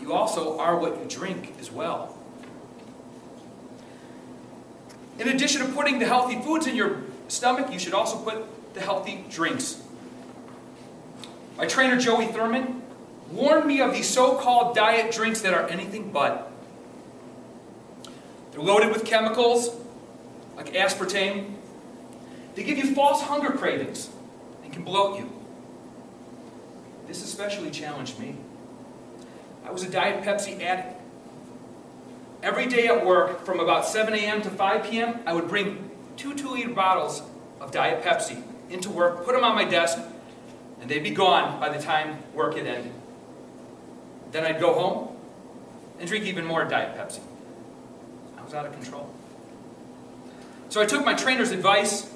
you also are what you drink as well. In addition to putting the healthy foods in your stomach, you should also put the healthy drinks. My trainer, Joey Thurman, warned me of these so-called diet drinks that are anything but. They're loaded with chemicals, like aspartame. They give you false hunger cravings and can bloat you. This especially challenged me. I was a Diet Pepsi addict. Every day at work, from about 7 a.m. to 5 p.m., I would bring 2 2-liter bottles of Diet Pepsi into work, put them on my desk, and they'd be gone by the time work had ended. Then I'd go home and drink even more Diet Pepsi. I was out of control. So I took my trainer's advice,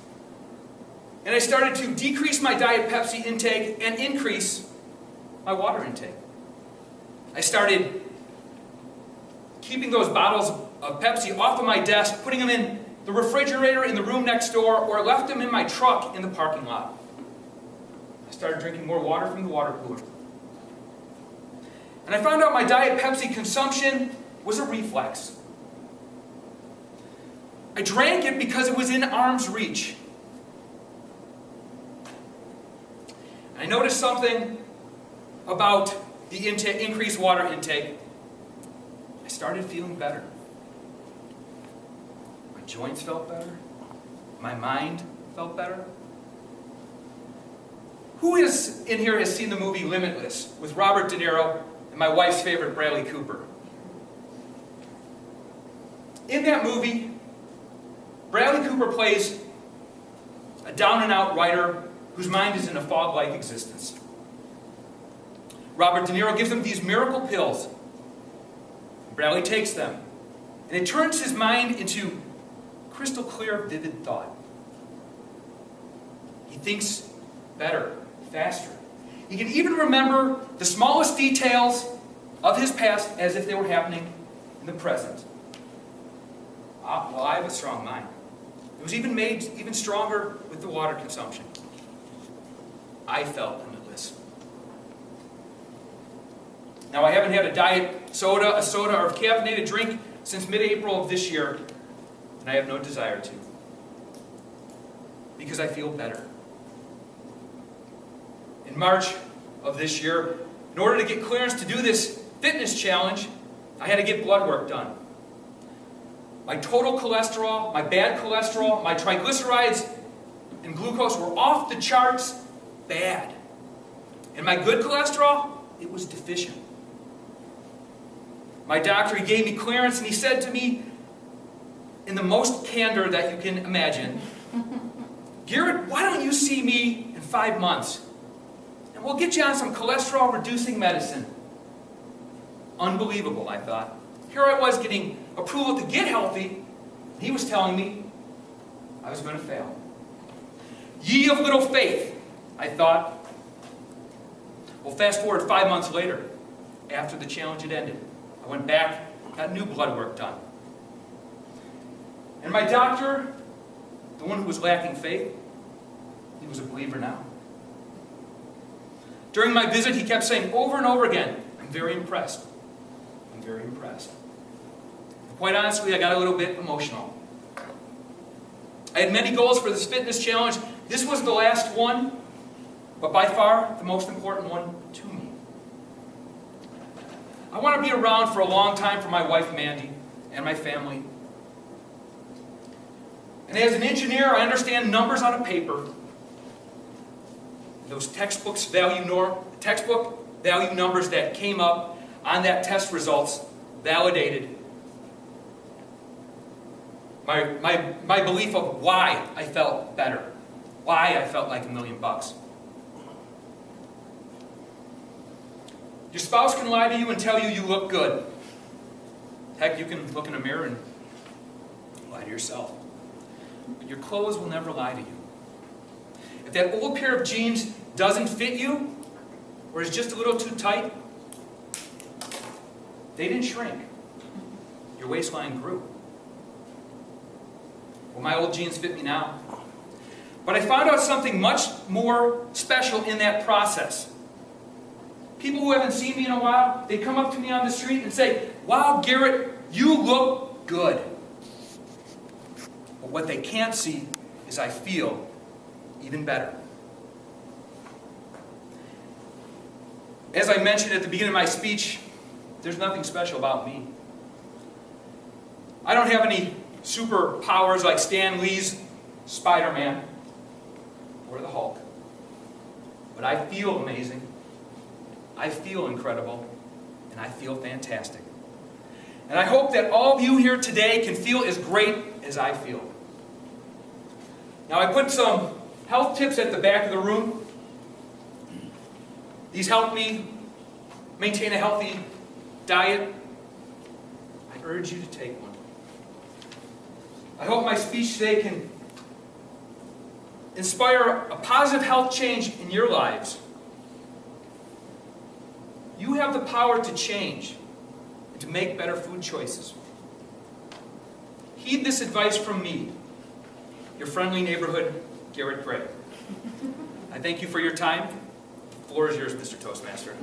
and I started to decrease my Diet Pepsi intake and increase my water intake. I started keeping those bottles of Pepsi off of my desk, putting them in the refrigerator in the room next door, or left them in my truck in the parking lot. I started drinking more water from the water cooler. And I found out my Diet Pepsi consumption was a reflex. I drank it because it was in arm's reach. And I noticed something about the increased water intake. I started feeling better. My joints felt better. My mind felt better. Who in here has seen the movie Limitless with Robert De Niro and my wife's favorite, Bradley Cooper? In that movie, Bradley Cooper plays a down-and-out writer whose mind is in a fog-like existence. Robert De Niro gives him these miracle pills. Bradley takes them, and it turns his mind into crystal clear, vivid thought. He thinks better, faster. He can even remember the smallest details of his past as if they were happening in the present. Well, I have a strong mind. It was even made even stronger with the water consumption. I felt limitless. Now, I haven't had a diet soda, or a caffeinated drink since mid-April of this year, and I have no desire to, because I feel better. In March of this year, in order to get clearance to do this fitness challenge, I had to get blood work done. My total cholesterol, my bad cholesterol, my triglycerides, and glucose were off the charts bad. And my good cholesterol, it was deficient. My doctor, he gave me clearance, and he said to me, in the most candor that you can imagine, Garrett, why don't you see me in 5 months? And we'll get you on some cholesterol-reducing medicine. Unbelievable, I thought. Here I was getting approval to get healthy, and he was telling me I was going to fail. Ye of little faith, I thought. Well, fast forward 5 months later, after the challenge had ended. I went back, got new blood work done. And my doctor, the one who was lacking faith, he was a believer now. During my visit, he kept saying over and over again, I'm very impressed. I'm very impressed. Quite honestly, I got a little bit emotional. I had many goals for this fitness challenge. This was the last one, but by far the most important one to me. I want to be around for a long time for my wife, Mandy, and my family. And as an engineer, I understand numbers on a paper. Those textbook value numbers that came up on that test results validated my belief of why I felt better, why I felt like $1 million. Your spouse can lie to you and tell you you look good. Heck, you can look in a mirror and lie to yourself. But your clothes will never lie to you. If that old pair of jeans doesn't fit you, or is just a little too tight, they didn't shrink. Your waistline grew. Well, my old jeans fit me now. But I found out something much more special in that process. People who haven't seen me in a while, they come up to me on the street and say, "Wow, Garrett, you look good." But what they can't see is I feel even better. As I mentioned at the beginning of my speech, there's nothing special about me. I don't have any superpowers like Stan Lee's Spider-Man or the Hulk. But I feel amazing. I feel incredible. And I feel fantastic. And I hope that all of you here today can feel as great as I feel. Now, I put some health tips at the back of the room. These help me maintain a healthy diet. I urge you to take one. I hope my speech today can inspire a positive health change in your lives. You have the power to change and to make better food choices. Heed this advice from me, your friendly neighborhood Garrett Gray. I thank you for your time. The floor is yours, Mr. Toastmaster.